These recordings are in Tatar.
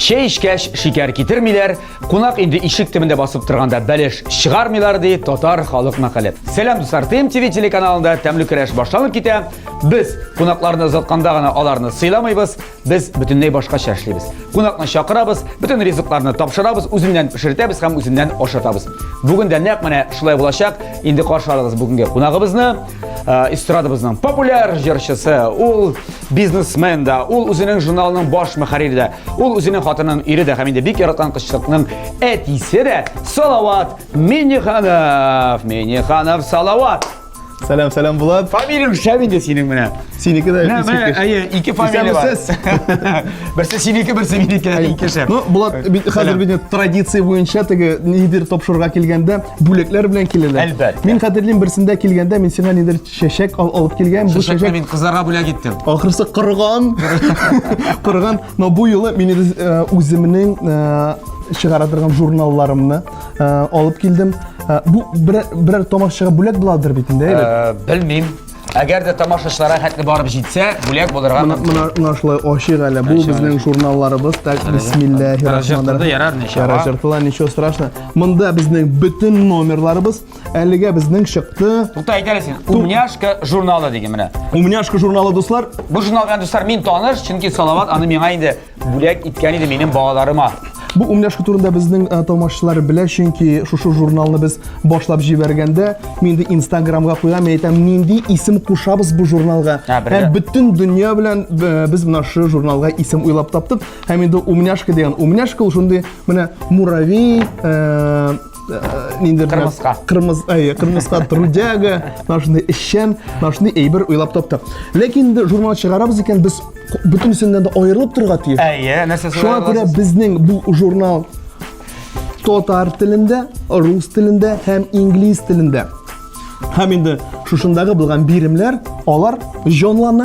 Çay içkəş şeker getirmiler, konak indi işik tümünde basıp тұрғанда beleş çıkarmılar diye Tatar Halk Makalet. Selam dostlar, TMTV telekanalında təmlü kireş başlanıp kete. Biz konaklarını uzatqanda gana alarını sıylamayız, biz bütünley başka şərşleybiz. Konakını şakırabız, bütün riziklarını tapşırabız, üzümden pişirtəbiz, hem üzümden oşatabız. Bugün de ne mene şulay bulaşak, indi karşılarız bugünkü konağımızını. Estradımızın popüler jarışçısı, ol biznesmen da, ol üzünün jurnalının baş müharriri de, ol üzünün hatının iri de, hem de bik yaratkan kışlıkının etisi de Salavat Minnihanov Salavat. Selam Bulat. Familiyam şevinde senin bana. Seniki de ismi. İki familya var. Birisi seniki, birisi meniki. İki şev. Bulat, hazır bir tradisiya boyunca nedir topşurga kelgende bulekler bilen kelirler. Elbette. Men xatirlayım birisinde kelgende men sana nedir şeşek alıp kelgen. Bu şeşek men kızlarga bulak gittim. Ahırsı qırgan. No bu yılı men özümün çıgaradırgan jurnallarımны alıp keldim. Bu birer tamaşaga bulak buladır bitinde, evet. Bilmeyim. Eğer de tamaşaçılara hatlı barıp jitse, bulak bulurgan. Mına şulay aşık ala. Bu bizning jurnallarımız. Bismillahirrahmanirrahim. Yarar neşe var. Yarar neşe страшно. Mında bizning bütün nomerlarımız. Әлегә bizning çıktı. To'xta aytalasan. Umnyashka jurnalı degan mana. Umnyashka jurnalı dostlar. Bu jurnal bilan dostlar men tanish, chunki Salavat ani menga endi bulak itgan edi mening bog'larimga. Bu Umnyashka turunda bizning tomoshachilar bilar, chunki shu jurnalni biz boshlab jiberganda men de Instagramga qo'yam, aytam nindi ism qo'shamiz bu jurnalga. Ham butun dunyo bilan biz mana shu jurnalga ism o'ylab topdik. Ham endi Umnyashka degan Umnyashka shunday mana muraviy Kırmızı trudyaga, нашны işen, našны eyber o'ylab topdik. Lekin jurnal chiqaramiz ekan biz bütün isimden de ayrılıp turga tiyip. Nasıl Şuna göre bizning bu jurnal Tatar tilinde, Rus tilinde hem İngiliz tilinde. Hem endi şuşundagı bilgan birimler, alar jonlarni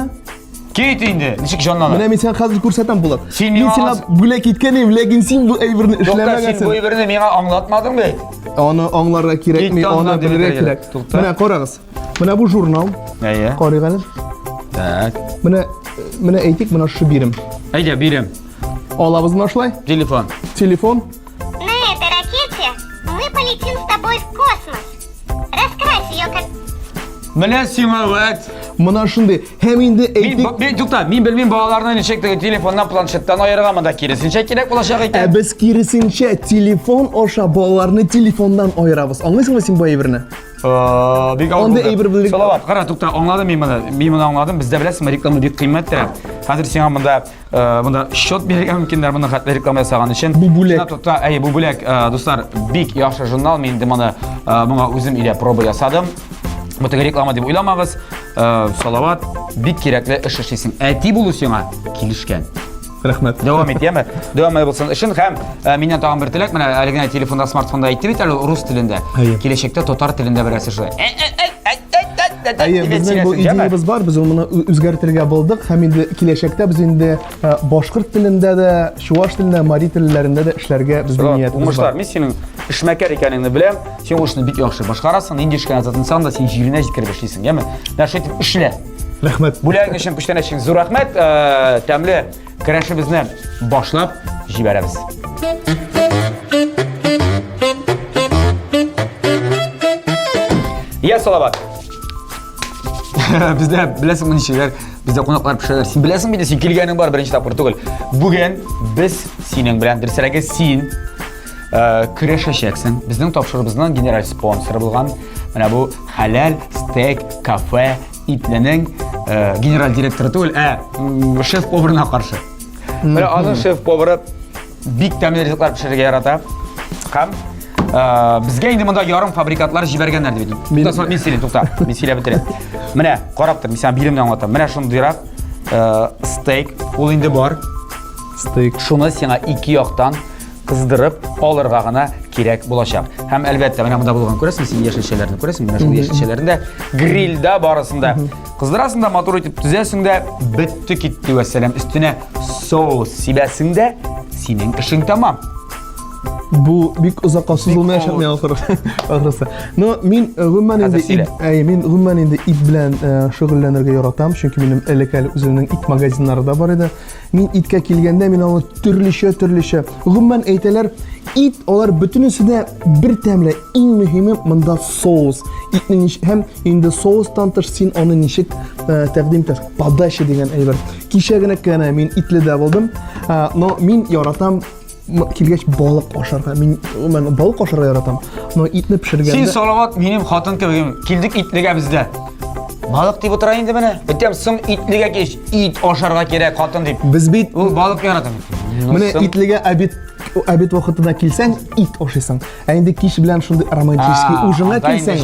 Keyt indi. Nechik jonlarni? Mana men sen hozir ko'rsatam bo'ladi. Men sen bulak ketganim, lekin sen bu eyberni ishlamagansan. Sen bu eyberni menga anglatmading-mi? Onu anglarga kerakmi, onu bilirga kerak. Mana qarag'iz. Mana bu jurnal. Qaraygalar. Tak. Mana aytik, mana shu birim. Ayda birim. Olamiz mana shulay? Telefon. На этой ракете мы полетим с тобой в космос. Раскрась ее как... Mana Salavat. Mana shunday. Hem endi aytik. Men bilmayman bog'lardan nechakdagi telefondan planshetdan ayirganmanda kirisincha kerak bo'lashaq ekan. Biz kirisincha telefon o'sha bog'larni telefondan ayiramiz. Anglaysizmi sen bu eyberni? Onda eyber bilik. Salavat, qara, to'xta, angladim men buni angladim. Bizda bilasizmi, reklama bek qiymatdir. Hozir sen bunda shot bergan mumkinlar, bunda xatlar reklama yasagan uchun. Bu bulak. To'xta, bu bulak, do'stlar, bek yaxshi jurnal. Men mana bunga o'zim ila proba yasadim. Bu tega reklama deb o'ylamag'iz. Salavat, bek kerakli ish ishlaysan. Aytib bo'lsanglar kelishgan. Rahmat. Devam etaymi? Devam bo'lsin. Ishim ham mendan tag'in bir tilak. Mana haligina telefonda, smartfonda aytib etadi rus tilida. Kelishakda tatar tilida berasiz shu. Bizning bu ideyamiz bor, biz uni o'zgartirga bo'ldik. Ham endi kelishakda biz endi boshqirt tilida da, shuvosh tilida, mari tillarida da ishlarga bizning niyatimiz bor. Men sening ishmakar ekaningni bilam. Sen o'shni bek yaxshi boshqarasan, endi ishga azatsan da sen jirina yetkazib ishlaysan-gami? Nasha etib ishla. Rahmat. Bularga uchun pushtan uchun zo'r rahmat. Tamli kirashimizni boshlab jiberamiz. Ya Salavat. Bizda bilasizmi nishlar, bizda qo'noqlar pishirlar. Sen bilasizmi, men sen kelganing bor birinchi taqdir tug'il. Bugun biz sening bilan dirsalaga sen kirashashaksan. Bizning topshirig'imizning general sponsori bo'lgan mana bu Halal Steak Cafe itlining general direktori tug'il, chef поварына qarshi. Mana azon chef повары big ta'min rizqlar pishirishga yarata. Ham bizga endi bunda yarim fabrikatlar jiberganlar deb aytdim. To'xta, men silab bitiray. Mana qarab tur, men sen bilimdan anlataman. Mana shunday steak ul endi bor. Steak. Shuni senga ikki yoqdan qizdirib olirg'ag'ina кирәк булачак. Һәм әлбәттә, менә монда булган күрәсең, син яшел шәйләрне күрәсең, менә шул яшел шәйләрендә грильдә барысында кыздырасың да, матур итеп төзәсең дә, бетте китте вәссәлам. Өстенә соус сибәсең дә, синең эшең тамам. Bu bik uzakka sızılmayacak mı ahırısı? No, min gümmen indi ip bilen şögüllenirge yoratam. Çünkü benim elekali üzerinin it magazinleri da var idi. Min itke kilgende min onu türlüşe. Gümmen eyteler it olar bütünüsü de bir temle en mühimi mında soğuz. İtnin hem indi soğuzdan tırsin onu nişik təqdim ter. Padaşı degen eyber. Kişegine kene min itli de buldum. No, min yoratam Kilgeç balık aşarga. Men balık aşarga yaratam. No itni pişirgende. Sen salavat benim xатын kebegim. Kildik itlige bizde. Balık deyip oturayın da bana. Bitem soң itlige keş. It aşarga kerek xатын deyip. Biz bit Ул balık yaratam. Mene itlige abit vaqtida kelsang it oşaysan. Endi kiş bilen şunday romantiski ujuna kelsang.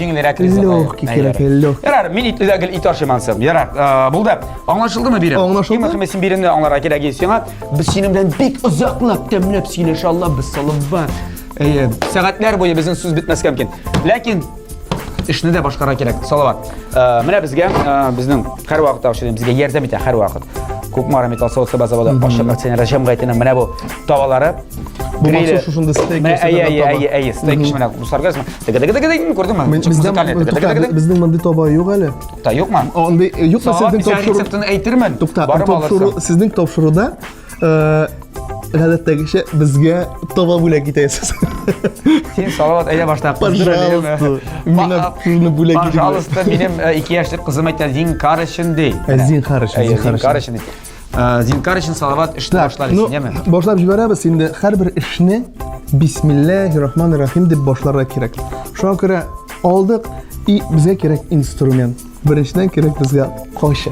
Lok kerek lok. Yarar, men itlige it aşamansam. Yarar. Buldu. Anlaşıldımı biri? Anlaşıldı. Kim sen birini anlara kerek gelsen. Biz senin bilen bek uzaklap temlep inşallah biz salınba. Saatler boyu bizim söz bitmez kemkin. Lakin ishni de boshqara kerak. Salovat. Mana bizga bizning har vaqt o'xshaydi. Bizga yordam etadi har vaqt. Ko'p metal so'sa bazavada boshqa aksiyalar rejim qaytini mana bu tavalari Bu mahsul şuşunda steak ay steak ishmana bu sargasma. Dega ko'rdingmi? Bizning mandi toba yo'q hali. Ta yo'qmi? Onda yo'q sizning topshiriqni aytirman. Sizning topshiriqda Гадәттәге ише безгә тава бүләк итәсез. Син салават әйдә башта Пожалуйста. Менә шуны бүләк итә. Пожалуйста, минем 2 яшьлек кызым әйтә, зинкар өчен ди. Зинкар өчен. Зинкар өчен салават эшне башларсың, яме? Башлап җибәрәбез инде. Һәрбер эшне Бисмиллаһир-рахманир-рахим дип башларга кирәк. Шуңа күрә алдык и безгә кирәк инструмент. Беренчедән кирәк безгә кайчы.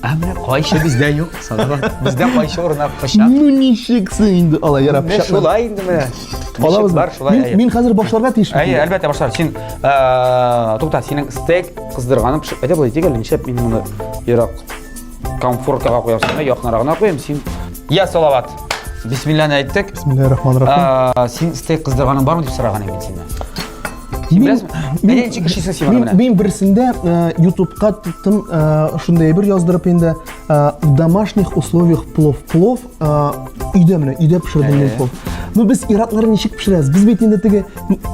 Әмма кайчы бездә юк, салават. Бездә кайчы урынына пышак. Ну ничексең инде, ала ярап пышак. Шулай инде менә. Алабыз. Мин хәзер башларга тиеш. Әлбәттә башлар. Син тукта, синең стейк кыздырганың пышак. Әйдә булды дигән, ничәп мин моны ярак комфорткага куярсың, якынрагына куям син. Я салават. Бисмиллахны әйттек. Бисмиллаһир-рахманир-рахим. Син стейк кыздырганың бармы дип сораган идем синнән. Мен берсендә YouTube'ка тоттым шундай бер яздырып инде в домашних условиях плов өйдә пешердем плов. Ну без иракларын ничек пешерәбез? Без бит инде теге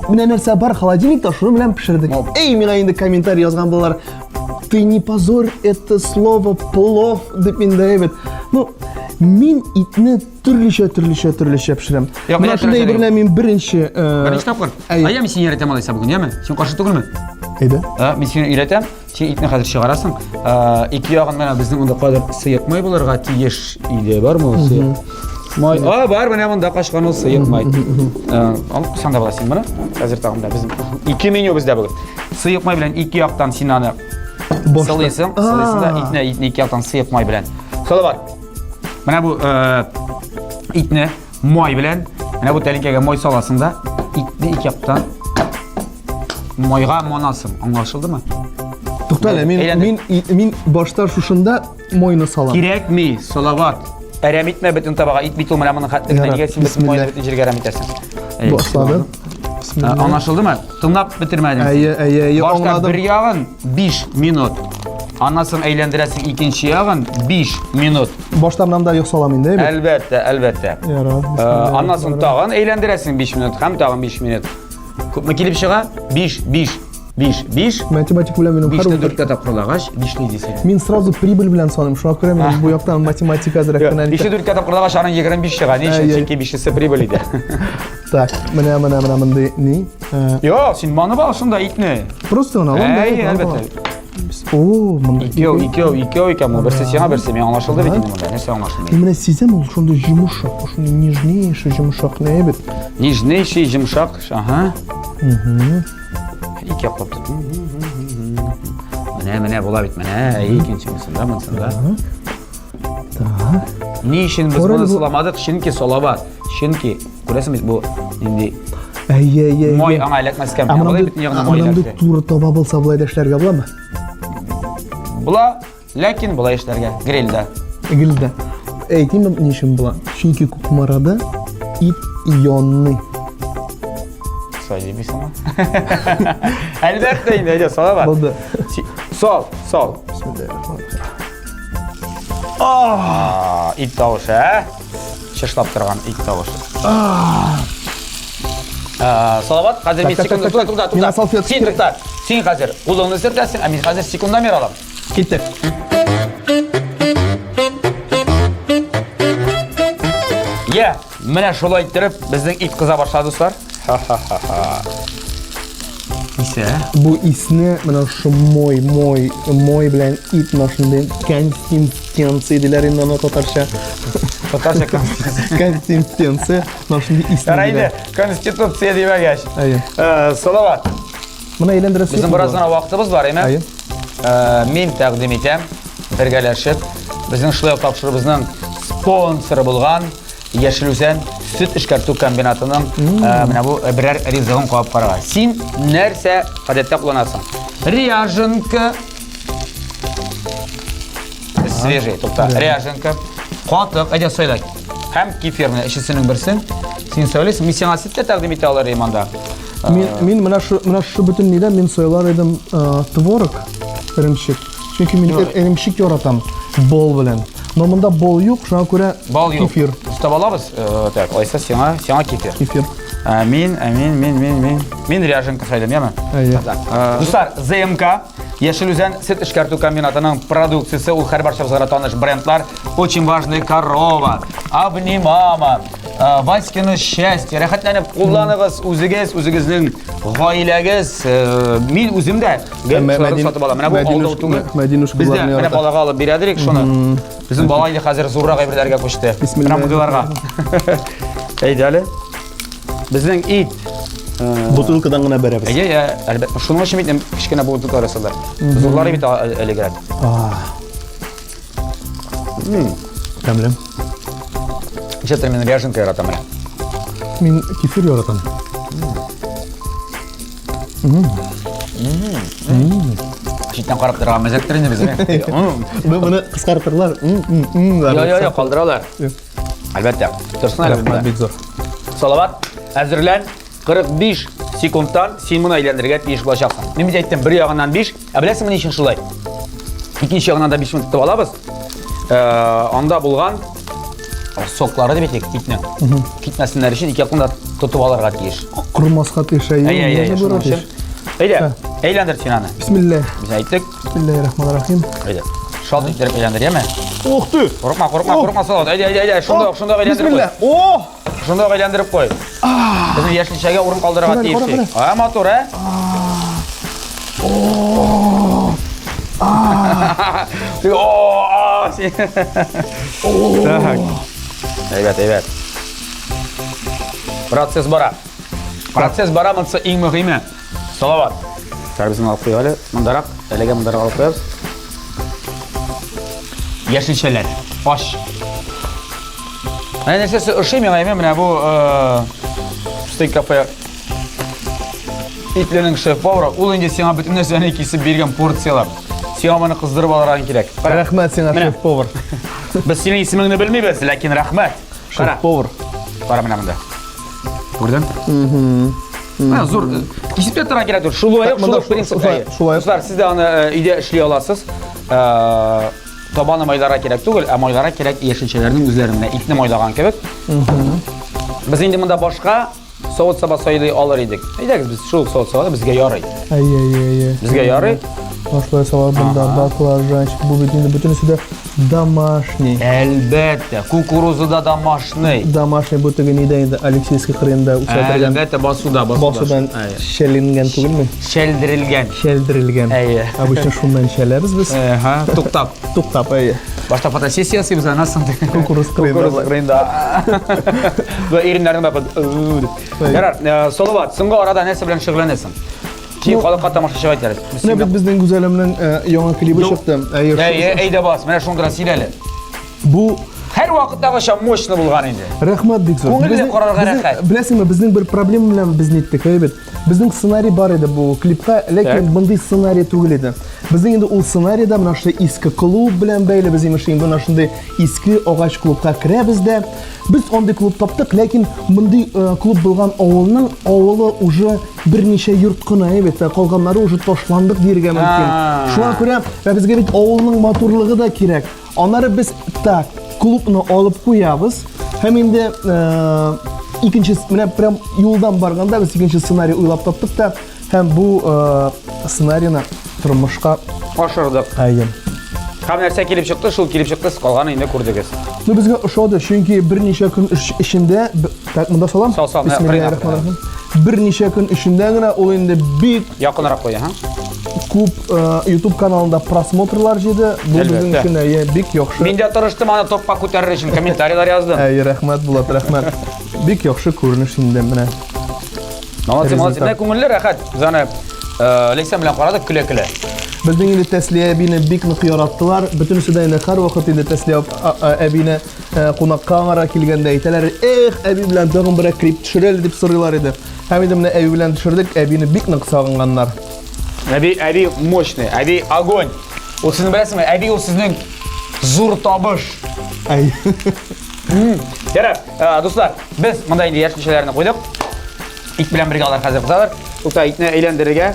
менә нәрсә бар холодильникта, шуны белән пешердек. Эй, миңа инде комментарий язган булалар. Ты не позорь это слово плов дип инде әйбет. Ну Мин итне төрлечә пешерәм. Менә шундай берлә мин беренче тапкыр. Ая мин сине өйрәтәм алайса бүген, яме? Син каршы түгелме? Әйдә. Мин сине өйрәтәм. Син итне хәзер чыгарасың. Ике ягын менә безнең монда кадәр сыек май булырга тиеш иде, бармы ул сыек? Май. Бар, менә монда кашкан ул сыек май. Алып санда буласың моны. Хәзер тагында безнең 2 меню бездә бүген. Сыек май белән ике яктан син аны сылыйсың да итне ике яктан сыек май белән. Салават. Менә бу итне май белән, менә бу тәлинкәгә май саласың да, итне ике яктан майга манасың. Аңлашылдымы? Туктале, мин башта шушында майны салам. Кирәкми, салават. Әрәм итмә бөтен табага, ит бит ул менә моның хәтлегенә син бөтен майны бөтен җиргә әрәм итәсең. Башлады. Аңлашылдымы? Тыңлап бетермәдең. Әйе, башта бер ягын 5 минут. Аннасын әйләндерәсең икенче ягын 5 минут. Баштарынан да юк салам инде. Әлбәттә. Аннасын тагын әйләндерәсең 5 минут, һәм тагын 5 минут. Күпме килеп чыга? 5. Математик белән минем һәр 4 тапкырлагач 5 дисең. Мин сразу прибыль белән саныйм. Шуңа күрә мин бу яктан математика әзрәк кенә. 4 тапкырлагач аны 25 чыга. Ничек 5-се прибыль иде. Так, менә монда ни? Йо, син маны башында итне. Просто аны алам. Әлбәттә. О, монда икәү икән. Берсе сиңа, берсе миңа аңлашылды бит инде монда. Нәрсә аңлашылды? Менә сизәм ул шунда йомшак, шунда нежнейший йомшак не бит. Нежнейший йомшак, ага. Ике яклап тот. Менә була бит, менә икенчесендә, монсында. Так. Ни өчен без моны саламадык? Чөнки салават. Чөнки күрәсең бит бу инде май аңа эләкмәскә миңа була бит ягына май эләкте. Анда туры таба булса булай да эшләргә буламы? Була, ләкин була эшләргә грильдә. Грильдә. Әйтим ни өчен була? Чөнки кукмарада ит янный. Шулай дейбисеңме? Әлбәттә инде, әйдә, сала бар. Булды. Сал. Ит тавышы, Шышлап торган ит тавышы. Салават, хәзер мин секунда туктат. Мин салфетка Син туктат. Син хәзер кулыңны сөртәсең, мин хәзер секундомер алам. Киттек. Я, менә шулай иттереп, безнең ит кыза башлады, дуслар. Ха-ха-ха. Исә? Бу исне менә шу мой белән ит машиндан консистенция диләр инде аны татарча. Татарча Консистенция машинда исне. Ярайды, конституция димәгәч. Әйе. Салават. Менә әйләндерәсе. Безнең бераз гына вакытыбыз бар, әйме? Әйе. Мин тәкъдим итәм, бергәләшеп, безнең шулай ук тапшырыбызның спонсоры булган Яшел Үзән сөт эшкәртү комбинатының менә бу берәр ризыгын куып карага. Син нәрсә гадәттә кулланасың? Ряженка. Свежий, тукта. Ряженка. Катык, әйдә сөйлә. Һәм кефир менә икесенең берсен. Син сөйләсең, мин сиңа сөт тәкъдим итә алар иманда. Мин менә шу бөтен нидә мин сойлар идем творог, эремчек. Чөнки мин эремчек яратам бол белән. Но монда бол юк, шуңа күрә кефир. Тутап алабыз. Так, алайса сиңа кефир. Кефир. Мин ряженка сөйләм, яме? Әйе. Дуслар, ЗМК Яшел Үзән сөт эшкәртү комбинатының продукциясе, ул һәр барчабызга таныш брендлар. Очень важный корова, Обнимама, Васькино счастье. Рәхәтләнеп кулланыгыз, үзегезнең гаиләгез. Мин үзем дә шуларны сатып алам. Менә бу алда утыңы. Мәдинуш Бездә кызларны менә ярата. балага алып бирәдерик шуны. Безнең бала инде хәзер зуррак әйберләргә күчте. Бисмилла. Менә булдыларга. Әйдә әле. Безнең ит. Бутылкадан гына бәрәбез. Әйе, әлбәттә. Шуның өчен бит кичкенә бутылка арасында. Зурлары бит әлегрәк. Тәмле. Ничә мен ряженка яратам менә. Мин кефир яратам. Читтән карап торган мәзәктер инде безгә. Моны кыскартырлар. Я, калдыралар. Әлбәттә. Торсын әле. Бик зур. Салават, әзерлән. 45 секундтан син моны әйләндерергә тиеш булачаксың. Мин бит әйттем, бер ягыннан 5, беләсеңме ни өчен шулай? Икенче ягыннан да 5 минут тотып алабыз. Анда булган соклары дип әйтик, итнең. Китмәсеннәр өчен ике якын да тотып алырга тиеш. Курмаска тишәй. Әйе. Әйдә, әйләндер син аны. Бисмилlah. Без әйттек. Бисмиллахиррахманиррахим. Әйдә. Шалт иттереп әйләндер, яме? Ох ты! Коркма, Салават. Әйдә, шунда әйләндереп куй. О! Шунда әйләндереп куй. Безнең яшелчәгә урын калдырырга тиеш. Матур, Әйбәт. Процесс бара, монсы иң мөһиме. Салават. Сәрбизен алып куй әле. Мондарак, әлегә мондарак алып куябыз. Яшелчәләр. Аш. Менә нәрсәсе ошый миңа менә бу стейк кафе Итленең шеф-повары, ул инде сиңа бөтен нәрсәне кисеп биргән порциялар. Сиңа моны кыздырып алырга кирәк. Рәхмәт сиңа, шеф-повар. Без синең исемеңне белмибез, ләкин рәхмәт. Шеф-повар. Кара менә монда. Күрдең? Зур. Кисеп торырга кирәк. Шулай принцип. Дуслар, сез дә аны өйдә эшли аласыз. Табаны майларга кирәк түгел, ә майларга кирәк яшелчәләрнең үзләренә, итне майлаган кебек. Без инде монда башка соус саба сайлый алыр идек. Әйдәгез, без шул соус сабаны безгә ярый. Әйе. Безгә ярый. Башлай салат монда баклажанчик, бу бит инде бөтенесе дә домашний. Әлбәттә, кукуруза да домашний. Домашний бу теге нидә инде Алексейский кырында үсәтелгән. Әлбәттә, басудан. Басудан шәлингән түгелме? Шәлдерелгән. Әйе. Обычно шуннан шәләбез без. Туктап, әйе. Башта фотосессия ясыйбыз, аннан Кукуруз кырында. Бу иреннәрне бакып. Ярар, Салават, соңгы арада нәрсә белән шөгыльләнәсең? Ким халыкка тамашачы әйтәләр. Менә бит безнең Гүзәлемнең яңа клибы чыкты. Әйдә бас, менә шундыра сөйләле. Бу һәр вакыттагыча мощный булган инде. Рәхмәт бик зур. Күңелле карарга рәхәт. Беләсеңме, безнең бер проблема белән безне иттек, әйбәт. Безнең сценарий бар иде бу клипка, ләкин мондый сценарий түгел иде. Безнең инде ул сценарийда менә шушы иске клуб белән бәйле без имеш инде менә шундый иске агач клубка керәбез дә. Без андый клуб таптык, ләкин мондый клуб булган авылның авылы уже берничә йорт кына бит, калганнары уже ташландык диергә мөмкин. Шуңа күрә безгә бит авылның матурлыгы да кирәк. Аннары без так клубны алып куябыз. Һәм инде икенче менә прям юлдан барганда без икенче сценарий уйлап таптык та һәм бу сценарийны тормышка ашырдык. Һәм нәрсә килеп чыкты, шул килеп чыкты, калганы инде күрдегез. Ну безгә ошады, чөнки берничә көн эчендә, так монда салам. Бисмиллаһир-рахманир-рахим. Берничә көн эчендә генә ул инде бик якынрак куя, күп YouTube каналында просмотрлар җыйды. Бу безнең өчен бик яхшы. Мин дә тырыштым аны топка күтәрер өчен комментарийлар яздым. Рәхмәт Булат, рәхмәт. Бик яхшы күренеш инде менә. Молодцы, күңелле рәхәт. Без аны Лейсан белән карадык, көлә-көлә. Безнең инде Тәслия әбине бик нык яраттылар. Бөтенесе дә инде һәрвакыт инде Тәслия әбине кунакка аңара килгәндә әйтәләр: "Эх, әби белән тагын бер клип төшерәле" дип сорыйлар иде. Һәм инде менә әби белән төшердек, әбине бик нык сагынганнар. Әби мощный, әби огонь. Ул сезнең беләсезме? Әби ул сезнең зур табыш. Ай. Ярар, дуслар, без монда инде яшь кешеләрне куйдык. Ит белән бергә алар хәзер кызалар. Тута итне әйләндерергә.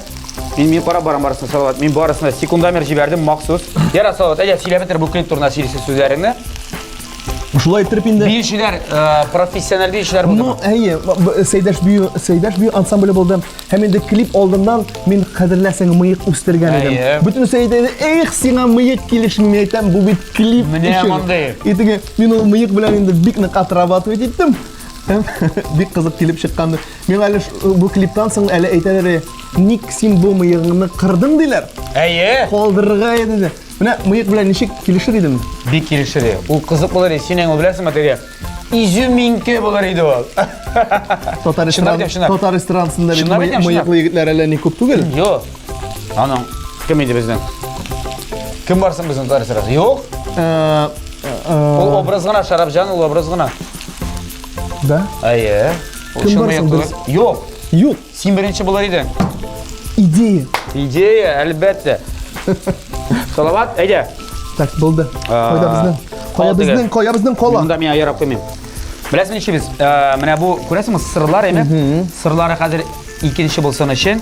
Мин карап барам Салават. Мин барысына секундомер җибәрдем махсус. Ярар, Салават, әйдә сөйләп бетер бу клип турында сүзләреңне. Шулай итеп инде. Биючеләр, профессиональ биючеләр булды. Ну, Сәйдәш бию ансамбле булды. Һәм инде клип алдыннан мин кадерләсәң мыек үстергән идем. Бөтен Сәйдә, эх, сиңа мыек килешми әйтәм, бу бит клип. Менә мондай. Итеге мин ул мыек белән инде бик нык отрабатывать иттем. Бик кызык килеп чыкканды. Мин әле бу клиптан соң әле әйтәләр, ник син бу мыегыңны кырдың диләр. Калдырырга иде. Менә мыек белән ничек килешер идем? Бик килешер. Ул кызык булыр иде. Синең ул беләсеңме теге? Изюминке булыр иде ул. Татар ресторанында бит мыеклы егетләр әле ни күп түгел. Юк. Аның кем иде безнең? Кем барсын безнең татар ресторанында? Юк. Ул образ гына, Шарапҗан ул образ гына. Да? Кем барсын без? Юк. Юк. Син беренче булыр идең. Идея, әлбәттә. Салават, әйдә. Так, булды. Кая безнең кала. Монда мин аярап куймыйм. Беләсезме ничек без? Менә бу күрәсезме сырлар әйме? Сырлары хәзер икенче булсын өчен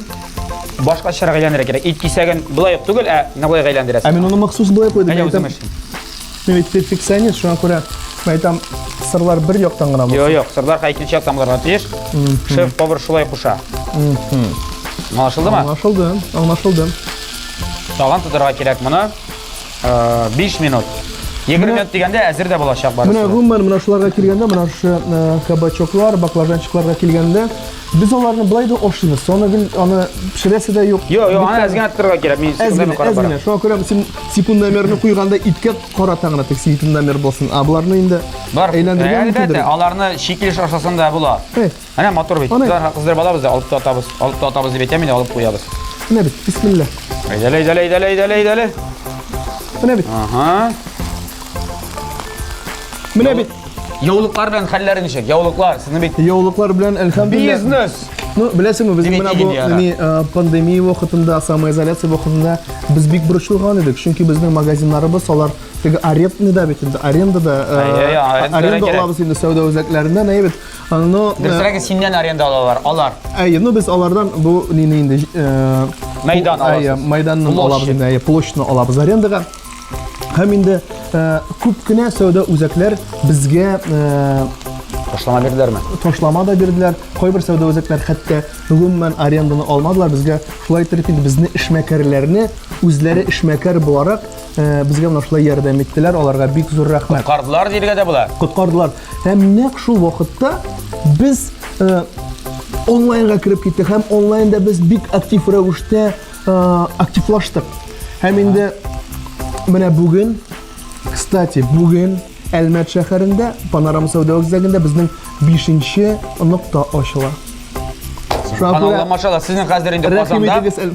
башка чырак әйләндерә кирәк. Ит кисәген булай ук түгел, менә булай әйләндерәсез. Мин аны махсус булай куйдым. Мин перфекционист, шуңа күрә әйтәм, сырлар бер яктан гына булсын. Юк, сырлар икенче яктан булырга тиеш. Шеф-повар шулай куша. Аңлашылдымы? Аңлашылды. Тагын тотырга кирәк моны. 5 минут. 20 минут дигәндә әзер дә булачак барысы. Менә гомумән менә шуларга килгәндә, менә шу кабачоклар, баклажанчыкларга килгәндә, без аларны булай да ашыйбыз. Аны пешерәсе дә юк. Юк, аны әзгән тотырга кирәк. Мин секунданы карап барам. Шуңа күрә син секундомерны куйганда иткә карата гына тик секундомер булсын. Буларны инде әйләндергән идем. Аларны шикелеш ашасында була. Әнә мотор бит. Кызлар балабыз да алып татабыз дип әйтәм, алып куябыз. Менә бит, бисмилла. Әйдәле. Менә бит. Менә бит. Яулыклар белән хәлләре ничек? Яулыклар, сезнең бит. Яулыклар белән әлхәмдулилlah. Бизнес. Ну, беләсеңме, без менә бу пандемия вакытында, самоизоляция вакытында без бик борчылган идек. Чөнки безнең магазиннарыбыз алар теге арендада бит, арендада алабыз инде сауда үзәкләрендә, нәй бит. Ну, дөресрәге синнән аренда алалар. Алар. Ну без алардан бу инде мәйдан алабыз. Мәйданны алабыз инде, площадьны алабыз арендага. Һәм инде күп кенә сауда үзәкләр безгә ташлама бирделәрме? Ташлама да бирделәр. Кайбер сауда үзәкләр хәтта гомумән аренданы алмадылар безгә. Шулай итеп инде безне эшмәкәрләрне үзләре эшмәкәр буларак безгә менә шулай ярдәм иттеләр. Аларга бик зур рәхмәт. Коткардылар диргә дә була. Коткардылар. Һәм нәкъ шул вакытта без онлайнга кирип киттек. Һәм онлайнда без бик актив рәвештә активлаштык. Һәм инде менә бүген, кстати, бүген Әлмәт шәһәрендә Панорама сауда үзәгендә безнең 5нче нокта ачыла. Шуңа машалла, сезнең хәзер инде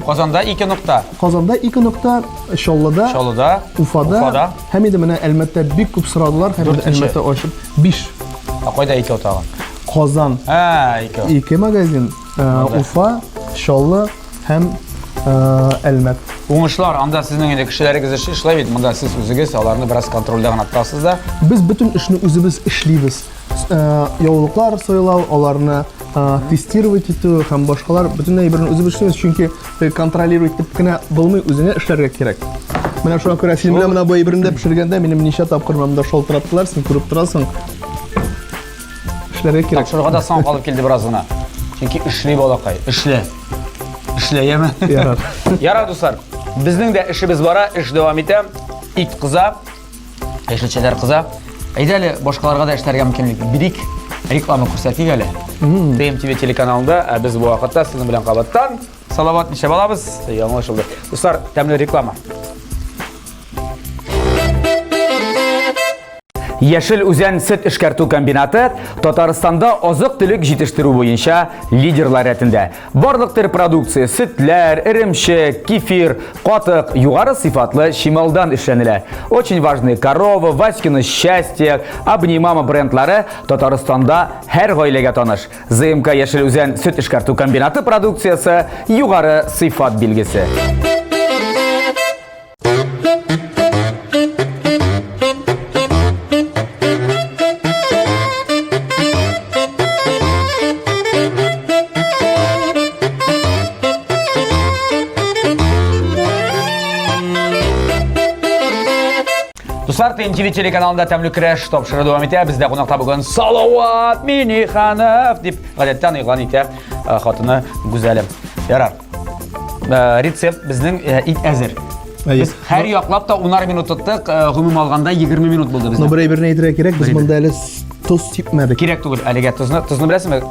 Казанда 2 нокта. Казанда 2 нокта, Чаллыда, Уфада. Һәм инде менә Әлмәттә бик күп сорадылар, һәм Әлмәттә ачып 5. Кайда 2 тагын? Казан. 2 магазин. Уфа, Чаллы һәм Әлмәт. Уңышлар, анда сезнең инде кешеләрегез эшләй бит, монда сез үзегез аларны бераз контрольдә гына тотасыз да. Без бөтен эшне үзебез эшлибез. Яулыклар сойлау, аларны тестировать итү һәм башкалар бөтенләй берне үзебез эшлибез, чөнки контролировать итеп кенә булмый, үзеңә эшләргә кирәк. Менә шуңа күрә син белән менә бу әйберне пешергәндә минем ничә тапкыр монда шалтыраттылар, син күреп торасың. Эшләргә кирәк. Тапшырырга да сан калып килде бераз гына. Чөнки эшли балакай, эшлә. Эшләяме? Ярар. Ярар, дуслар. Безнең дә эшебез бара, эш дәвам итә. Ит кыза, эшләчәләр кыза. Әйдә әле башкаларга да эшләргә мөмкинлек бирик. Реклама күрсәтик әле. ТМТV телеканалында без бу вакытта сезнең белән кабаттан салават ничә балабыз? Яңлышылды. Дуслар, тәмле реклама. Яшел Үзән сөт эшкәртү комбинаты Татарстанда азык-төлек җитештерү буенча лидерлар рәтендә. Барлык төр продукция, сөтләр, иремчек, кефир, катык, югары сыйфатлы чималдан эшләнелә. Очень важные корова, Васькино счастье, Обнимама брендлары Татарстанда һәр гаиләгә таныш. ЗМК Яшел Үзән сөт эшкәртү комбинаты продукциясе югары сыйфат билгесе. Дуслар, ТМТV телеканалында тәмле көрәш тапшыру дәвам итә. Бездә кунакта бүген Салават Миниханов дип гадәттән игълан итә хатыны Гүзәлем. Ярар. Рецепт безнең ит әзер. Без һәр яклап та 10 минут тоттык, гомум алганда 20 минут булды бездә. Ну бер әйберне әйтергә кирәк, без монда әле тоз сипмәдек. Кирәк түгел, әлегә тузны беләсезме?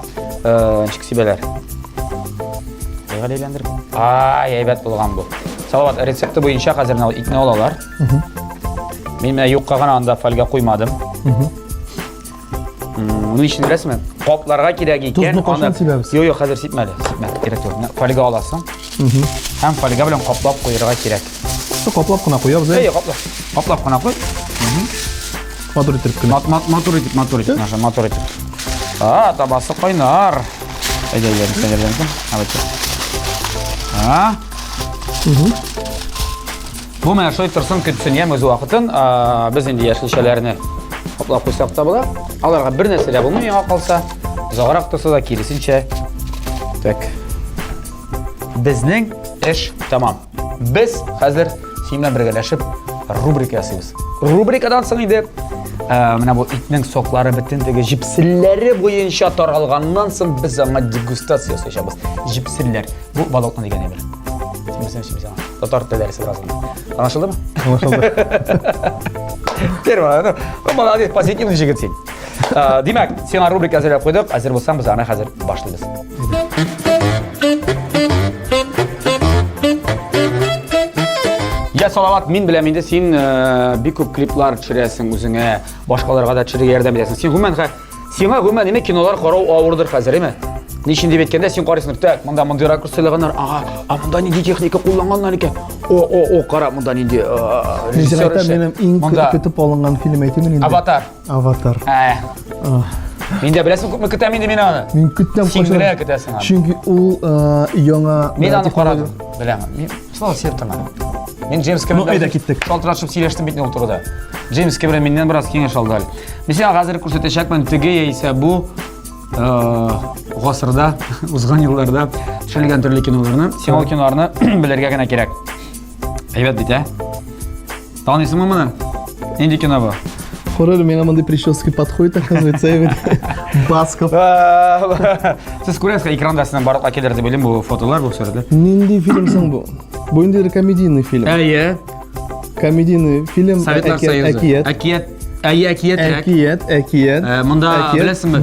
Ничек сибәләр? Әйләндереп. Әйбәт булган бу. Салават рецепты буенча хәзер итне алалар. Мин менә юкка гына анда фольга куймадым. Моны өчен беләсезме? Капларга кирәк икән. Тузны кашын сибәбез. Юк, хәзер сипмәде. Кирәк юк. Фольга аласың. Һәм фольга белән каплап куярга кирәк. Каплап кына куябыз. Каплап кына куй. Матур итеп кенә. Матур итеп. Табасы кайнар. Әйдә, Бу менә шулай торсын көтсен яме үз вакытын. Без инде яшелчәләрне каплап куйсак та була. Аларга бер нәрсә дә булмый, яңа калса. Загырак торса да киресенчә. Так. Безнең эш тамам. Без хәзер син белән бергәләшеп рубрика ясыйбыз. Рубрикадан соң инде менә бу итнең соклары бөтен теге җипселләре буенча таралганнан соң без аңа дегустация ясыйбыз. Җипселләр. Бу балыкны дигән әйбер. Симсәң. Татар телләрсе бераз. Anlaşıldı mı? Anlaşıldı. Terma, молодец, позитивный жигит син. Демәк, сен рубрика әзерләп куйдык, әзер булсаң без аны хәзер башлыйбыз. Я Салават, мин беләм инде син бик күп клиплар төшерәсең үзеңә, башкаларга да төшерергә ярдәм итәсең. Сиңа гомумән кинолар карау авырдыр хәзер, әйме? Ничен дип әйткәндә син карыйсың, так, монда мондый ракурс сөйләгәннәр, монда нинди техника кулланганнар икән. Кара, монда нинди режиссер эше. Минем иң көтеп алынган фильм әйтәмен инде. Аватар. Мин дә беләсең күпме көтәм инде мин аны. Мин көтәм кайчан көтәсең аны. Чөнки ул яңа Мин аны карадым. Беләм. Мин шулай сертана. Мин Джеймс Кэмерон шалтыратып сөйләштем бит ул турыда. Джеймс Кэмерон миннән бераз киңәш алды. Мин сиңа хәзер күрсәтәчәкмен, теге яисә бу гасырда, узган елларда төшерелгән төрле киноларны, сиңа киноларны белергә генә кирәк. Әйбәт бит, Танысыңмы моны? Нинди кино бу? Хоры менә мондай прическа подходит, оказывается, Басков. Сез күрәсезме, экранда сезнең барлыкка килер дип белем бу фотолар, бу сүрәтләр. Нинди фильм соң бу? Бу инде комедийный фильм. Комедийный фильм. Советлар Союзы. Әкият. Монда беләсезме,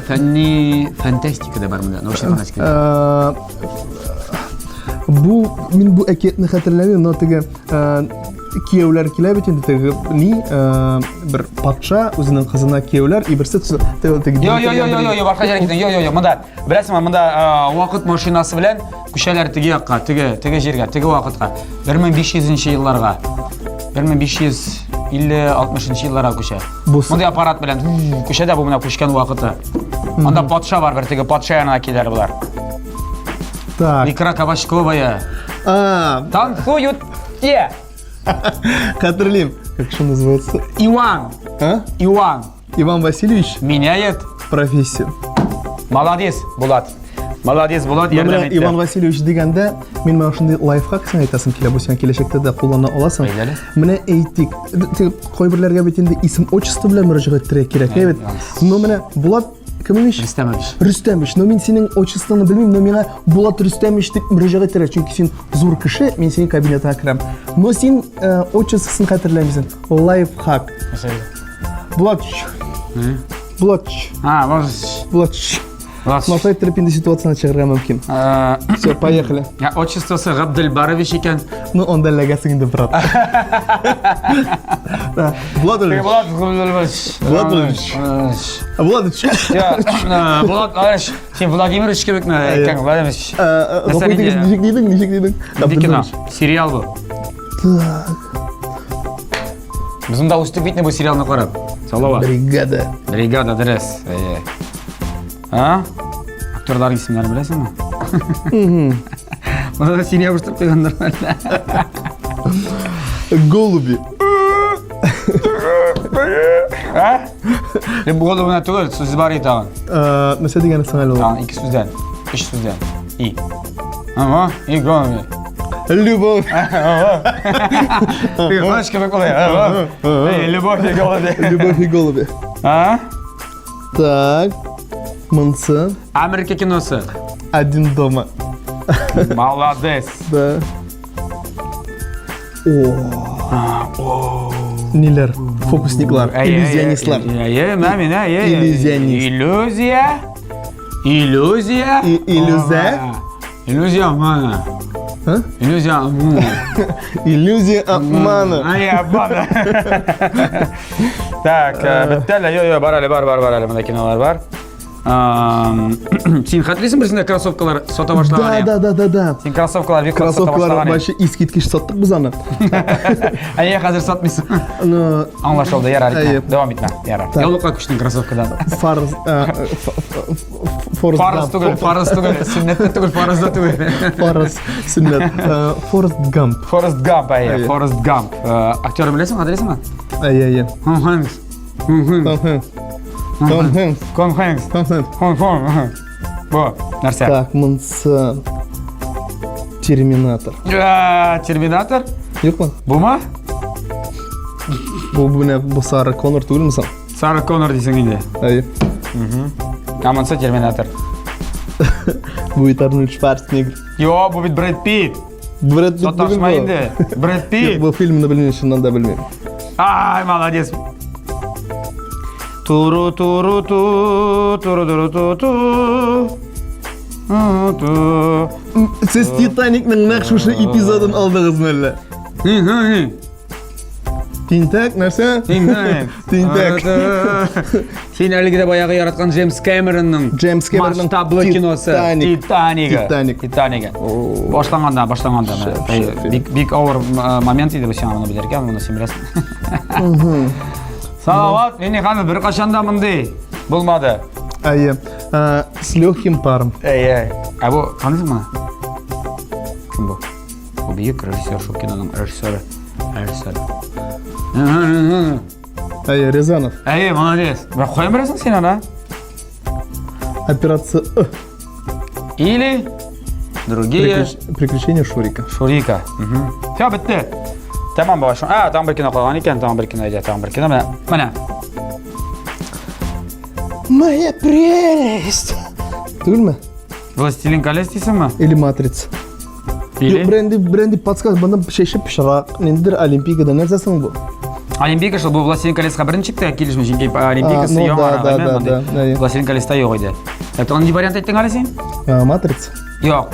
фәнни фантастика да бар монда, научный фантастика. Мин бу әкиятне хәтерләмим, но теге кияүләр килә бит инде теге бер патша үзенең кызына кияүләр иберсе теге. Башка җиргә китәм. Монда беләсезме, монда вакыт машинасы белән күчәләр теге якка, теге җиргә, теге вакытка 1500 елларга. 1550-60 елларга күчә. Монда аппарат белән күчәдә бу менә күчкән вакыты. Анда патша бар, бер теге патша янына киләр булар. Так. Икра Кабачковая. Танцуют те. Хатırlayayım. Как что называется? Иван. А? Иван. Иван Васильевич. Меняет Профессию. Молодец, Булат. Молодец, Булат. Менә Иван Васильевич дигәндә, мин моңа шундый лайфхак сиңа әйтәсем килә, бу син киләчәктә дә куллана аласың. Әйдәле. Менә әйтик, кайберләргә бит инде исем отчество белән мөрәҗәгать итәргә кирәк, бит. Но менә Булат кемmiş? Рөстәмович. Рөстәмович. Но мин синең отчествоны белмим, но миңа Булат Рөстәмович дип мөрәҗәгать итәргә, чөнки син зур кеше, мин синең кабинетыңа керәм. Но син отчествосын хәтерләмисең. Лайфхак. Булатч. Булатч. Булатч. Булатч. Насай терпинде ситуацияны чыгарга мөмкин. Все, поехали. Отчествосы Габдельбарович икән. Ну, он дәлләгәсең инде, брат. Владимирович. Владимирович. Владимирович. Булат, син Владимирович кебек икән, Владимирович. Ничек дидең? Кино, сериал бу. Так. Без унда үстек бит бу сериалны карап. Салава. Бригада. Бригада дөрес. А? Актерлар исемнәрен беләсеңме? Монда сине ябыштырып куйганнар. Голуби. А? Бу голубына түгел, сүз бар иде тагын. Нәрсә дигән соң әле ул? Тагын 2 сүздән, 3 сүздән. И. Ага, и голуби. Любовь. Ты знаешь, как это? Любовь и голуби. Любовь и голуби. А? Так. Монсы. Америка киносы. Один дома. Молодец. Да. Нилер? Фокусниклар. Иллюзионистлар. Иллюзионист. Иллюзия. Иллюзия. Иллюзия. Иллюзия обмана. А? Иллюзия обмана. Иллюзия обмана. Ай, обмана. Так, беттеле, бар, мында кинолар бар. Син хәтлисең берсендә кроссовкалар сата башлаган. Да. Син кроссовкалар бик сата Кроссовкалар башлаган. башы искиткеч саттык без аны. Әйе, хәзер сатмыйсың. Ну, Аңлашылды, ярар. Әйе. Давам итмә, ярар. Яулыкка күчтең кроссовкадан. Фарз Фарыз түгел, сүннәттә түгел, фарызда түгел. Фарз сүннәт. Форест Гамп. Форест Гамп, әйе, Форест Гамп. Актер беләсең, адресыңа? Әйе. Том Хэнкс. Том Хэнкс. Бу, нәрсә? Так, монсы. Терминатор. Терминатор? Юкмы? Бума? Бу Сара Коннор түгелме соң? Сара Коннор дисең инде. Әйе. Аманса Терминатор. Бу Арнольд Шварценеггер. Йо, бу бит Брэд Питт. Брэд Питт Саташма инде. Брэд Питт. Бу фильмны белмим, шуннан да белмим. Ай, молодец. Туру-туру-ту. Сез Титаникның нәкъ шушы эпизодын алдыгызмы әллә? Тинтәк нәрсә? Тинтәк. Син әлегә баягы яраткан Джеймс Кэмеронның масштаблы киносы Титаник. Башланганда. Бик авыр момент иде бу сиңа моны белергә, моны син беләсең. Салават, мені ханы бір қашанда мындай болмады. Әйе. С легким паром. Әйе. Бу танисың мұны? Кім бұл? Бұл бейік режиссер, шоу киноның режиссері. Әйе, Рязанов. Әйе, молодец. Бір қойын біресің сен ана? Операция Или другие... Приключения Шурика. Шурика. Все, бітті. Tamam baba şu. Tamam bir kino qalğan ikən, tamam bir kino. Mənə. Моя прелесть. Түгелме? Властелин колец дейсіңме? Или Матрица. Или? Бренди подсказ, бана шешіп пішірақ. Нендер Олимпикада нәрсесің бұл? Олимпика шыл, бұл Властелин колецқа біріншікті келішме, жинкей Олимпикасы ең Да. Властелин колецта жоқ еді. Оны не вариант еттің әлі сен? Матрица. Жоқ,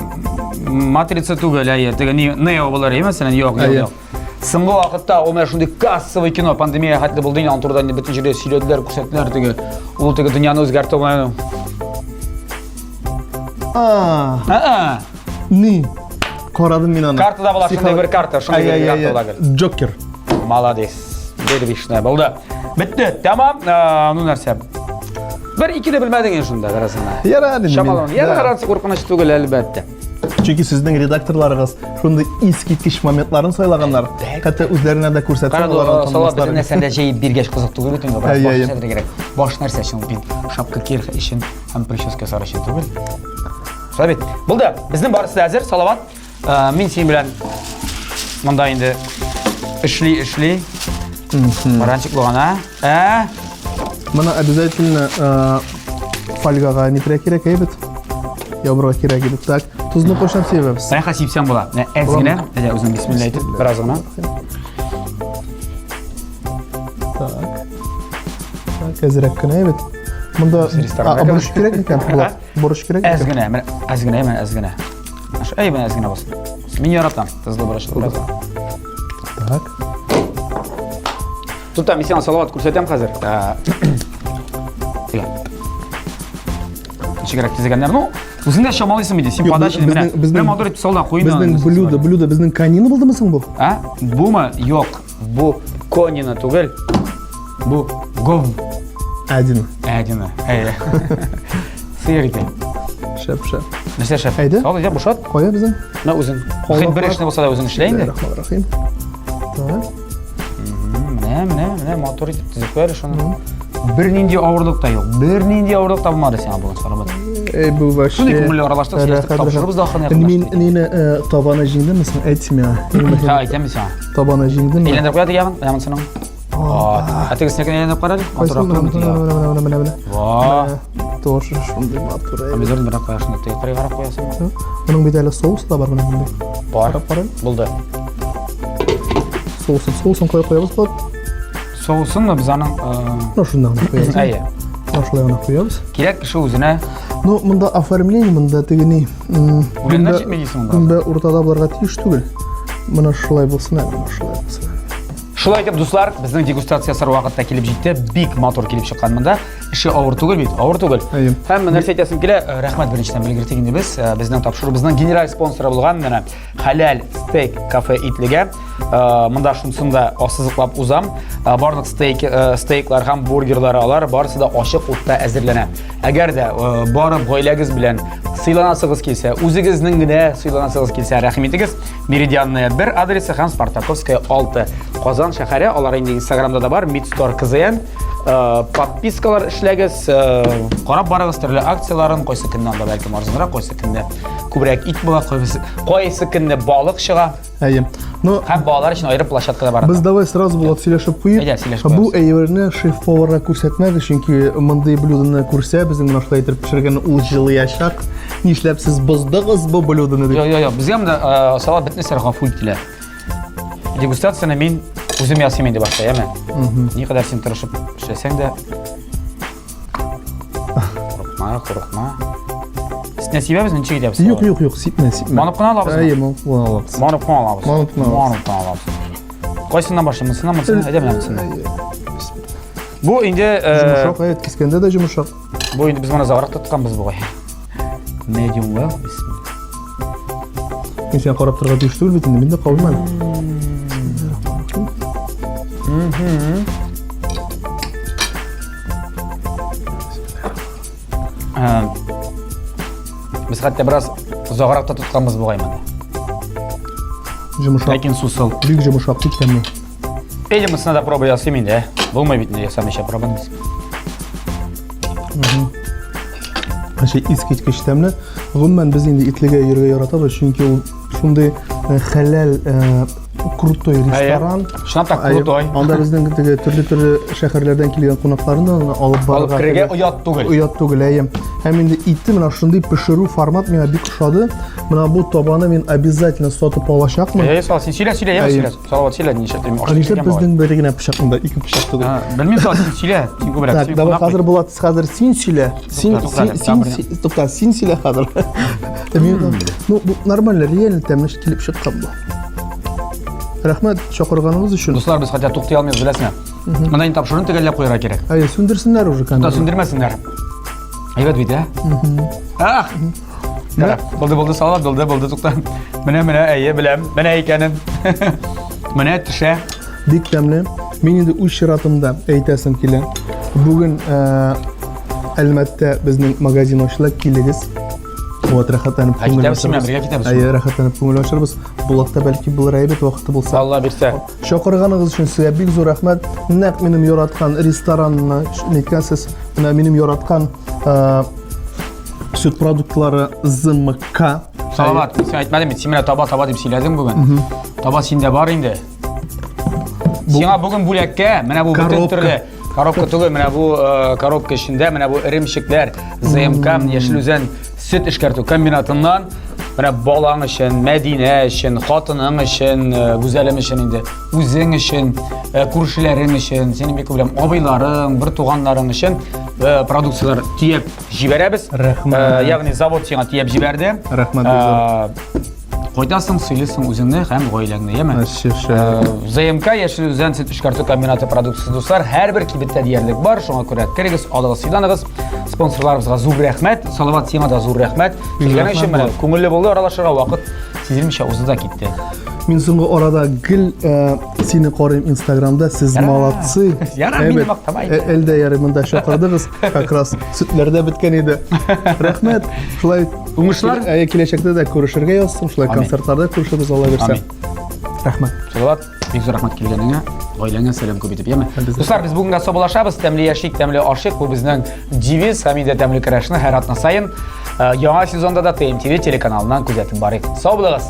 Матрица түгел, әйе. Нео болар емес, жоқ. Сыңғы вақытта ол мәр шындай кассовый кино, пандемия хәтлі бұл дүнияның тұрдан бүтін жерде сөйледілер, көрсеттілер түгі. Ол түгі дүнияны өзгәрті олмайды. Ни? Қорадым мен аны. Картада бола, шындай бір карта, шындай бір карта ола кір. Джокер. Молодец. Дервишне болды. Бітті, тамам. Ну нәрсе. Бір-екі де білмәдің ен шында, қарасына. Ярадың мен. Шамалан. Яра қарасы қорқыныш түгіл әлбәтті. Çünkü sizдің редакторларыгыз шундай искиткеч моментларын сайлаганнар. Хәтта үзләренә дә күрсәткән Карады, салат безне нәрсәдә җәйеп биргәч кызык түгел бит инде. Әй, әй. Баш керек. Баш нәрсә өчен бит шапка кирх өчен һәм прическа сары өчен түгел. Шулай бит. Булды. Безнең барысы да әзер. Салават. Мин син белән монда инде эшли. Маранчык булган, Моны обязательно фольгага нитрә кирәк бит. Ябырга кирәк бит. Так, тузны кушам себебез. Сәй хасипсәң була. Әз генә, әйдә үзең бисмилла әйтеп, бераз гына. Так, әзрәк кенә бит. Монда борыш кирәк микән? Булат, борыш кирәк Әз микән? генә, әз генә. Әй, әз генә булсын. Мин яратам тузлы борышлы бераз. Так. Тут мин сиңа салават күрсәтәм хәзер. Чигәрәк тизгәннәр. Ну, үзең дә шамалыйсың иде. Син подача менә. Прямо торып салда куйна. Безнең блюдо, безнең конина булдымы соң бу? Бумы? Юк. Бу конина түгел. Бу гов. Один. Әйе. Сыйыр икән. Шәп. Нәрсә шәп? Әйдә. Салда я бушат. Кая безнең? На үзең. Хит бер эшне булса да үзең эшлә инде. Рахман. Так. Менә мотор итеп тизеп бер шуны. Бер нинди авырлык та юк. Бер нинди авырлык та булмады сиңа бүген саламат. Бу вообще. Шуны күңелле аралаштырып сөйләштек, тапшырыбыз да ахырына Мин табаны җиңдем мисың? Әйт миңа. Әйтәм сиңа. Табаны җиңдем. Әйләндереп куяды ягын сының. Тегесенекен әйләндереп карады. Мотор Менә. Ва. Тоже шундый мотор. Обязательно бирә куясың. Тек карап куясың. Моның бит әле соус да бар менә. Бар. Булды. Соусын куябыз булат. Соусын biz аның Шунда гына куябыз. әйе. Шулай гына куябыз. Кирәк кеше үзенә. Ну, монда оформление, монда тегени. Үләннәр җитмәйсең монда. Монда уртада булырга тиеш түгел. Моны шулай булсын, шулай булсын. Шулай итеп, дуслар, безнең дегустациясы вакытта килеп җитте. Бик мотор килеп чыккан монда. Эше авыр түгел бит, авыр түгел. Һәм нәрсә әйтәсем килә, рәхмәт беренчедән белгертик инде без. Безнең тапшырыбызның генераль спонсоры булган менә Халal Steak Cafe итлеге. Монда шунсында ассызыклап узам. Барлык стейклар һәм бургерлар алар барысы да ачык утта әзерләнә. Әгәр дә барып гаиләгез белән сыйланасыгыз килсә, үзегезнең генә сыйланасыгыз килсә, рәхим итегез. Меридианная 1 адресы һәм Спартаковская 6 Казан шәһәре. Алар инде Instagramда да бар, Midstore KZN. Подпискалар эшләгез, карап барыгыз төрле акцияларын, кайсы көннән да бәлки арзанрак, кайсы көндә күбрәк ит була, кайсы көндә балык чыга. Әйе. Ну, һәм балалар өчен аерым площадка бар. Без давай сразу булат сөйләшеп куйыйк. Әйдә, сөйләшеп Бу әйберне шеф-поварга күрсәтмәгез, чөнки мондый блюдоны күрсә, безнең менә шулай итеп пешергән ул җылыячак. Нишләп сез боздыгыз бу блюдоны дип? Юк, безгә монда салат бетмәсә гафу итәләр. Дегустацияны мин үзем ясыйм инде башта, яме. Никадәр син тырышып эшләсәң дә Курыкма. Сине сибәбез ничек итәбез? Юк, сипмә. Манып кына алабыз. Әйе, манып алабыз. Манып кына алабыз. Кайсыннан башлыймыз? Әйдә менә синнән. Бу инде Жумышак, әйт, кискәндә дә жумышак. Бу инде без моны заврак тотканбыз бугай. Medium well. Мин сиңа карап торырга тиеш түгел бит инде, мин дә калмам. Biz хәтта бераз загракта тотканбыз бугай монда. Жумышак. Ләкин сусыл. Бик жумышак икәнме? Әйдә мы сынада пробуй ясыйм инде. Булмый бит инде, ясам еще пробуйбыз. Şey искиткеч тәмле. Гомумән без инде итлегә йөрергә яратабыз, чөнки ул шундый халал крутой ресторан. Шунда так крутой. Анда безнең төрле шәһәрләрдән килгән кунакларны алып барырга. Алып кирергә оят түгел. Оят түгел, әйе. Һәм инде итте менә шундый пешерү формат миңа бик ошады. Менә бу табаны мин обязательно сатып алачакмын. Сал, син сөйлә. Салават сөйлә, ничек тим Нишләп безнең бер генә пычакында, ике пычак түгел. Белмим, син сөйлә. Син күбрәк. Так, давай хәзер булат, хәзер син сөйлә. Син сөйлә хәзер. Ну, бу нормально, реально тәмле килеп чыккан бу. Рәхмәт чакырганыгыз өчен. Дуслар, без хәтта туктай алмыйбыз, беләсеңме? Монда инде тапшырын төгәлләп куярга кирәк. Әйе, сүндерсеннәр уже Да, сүндермәсеннәр. Әйбәт бит, Ах! Булды, салат, булды, тукта. Менә, әйе, беләм. Менә икәнен. Менә төшә. Бик тәмле. Мин инде үз чиратымда әйтәсем килә. Бүген әлбәттә безнең магазин ачыла, килегез. Вот рәхәтләнеп Китәбез, син бергә китәбез. Әйе, рәхәтләнеп күңел ачырбыз. Булатта бәлки булыр әйбәт вакыты булса. Алла бирсә. Шакырганыгыз өчен сезгә бик зур рәхмәт. Нәкъ минем яраткан ресторанны әйткәнсез, менә минем яраткан süt продуктлары ЗМК. Салават, сен әйтмәдеңме? Син менә таба дип сөйләдең бүген. Таба синдә бар инде. Сиңа бүген бүләккә менә бу бөтен төрле коробка түгел, менә бу коробка эчендә менә бу эремчекләр ЗМК Яшел Үзән сөт эшкәртү комбинатыннан менә балаң өчен, Мәдинә өчен, хатының өчен, гүзәлем өчен инде, үзең өчен, күршеләрең өчен, синең бик күп абыйларың, бер туганнарың өчен продукциялар тиеп җибәрәбез. Ягъни завод сиңа тиеп җибәрде. Рәхмәт. Кайтасың, сөйлисең үзеңне һәм гаиләңне, яме? ЗМК Яшел Үзән сөт эшкәртү комбинаты продукциясе дуслар, һәрбер кибеттә диярлек бар, шуңа күрә керегез, алыгыз, сыйланыгыз. Спонсорларыбызга зур рәхмәт, Салават сиңа да зур рәхмәт. Килгәнең өчен менә күңелле булды, аралашырга вакыт сизелмичә узды да китте. Мин соңгы арада гел сине карыйм Инстаграмда, сез молодцы. Әлдә ярымында чакырдыгыз, как раз сөтләрдә беткән иде. Рәхмәт. Шулай уңышлар. Киләчәктә дә күрешергә язсын, шулай концертларда күрешебез, Алла бирсә. Рәхмәт. Салават, бик зур рәхмәт килгәнеңә. Гаиләңә сәлам күп итеп, яме? Дуслар, без бүгенгә саубуллашабыз. Тәмле яшик, тәмле ашык. Бу безнең девиз. Һәм инде тәмле көрәшне һәр атна сайын яңа сезонда да ТМТV телеканалыннан күзәтеп барыйк. Сау булыгыз.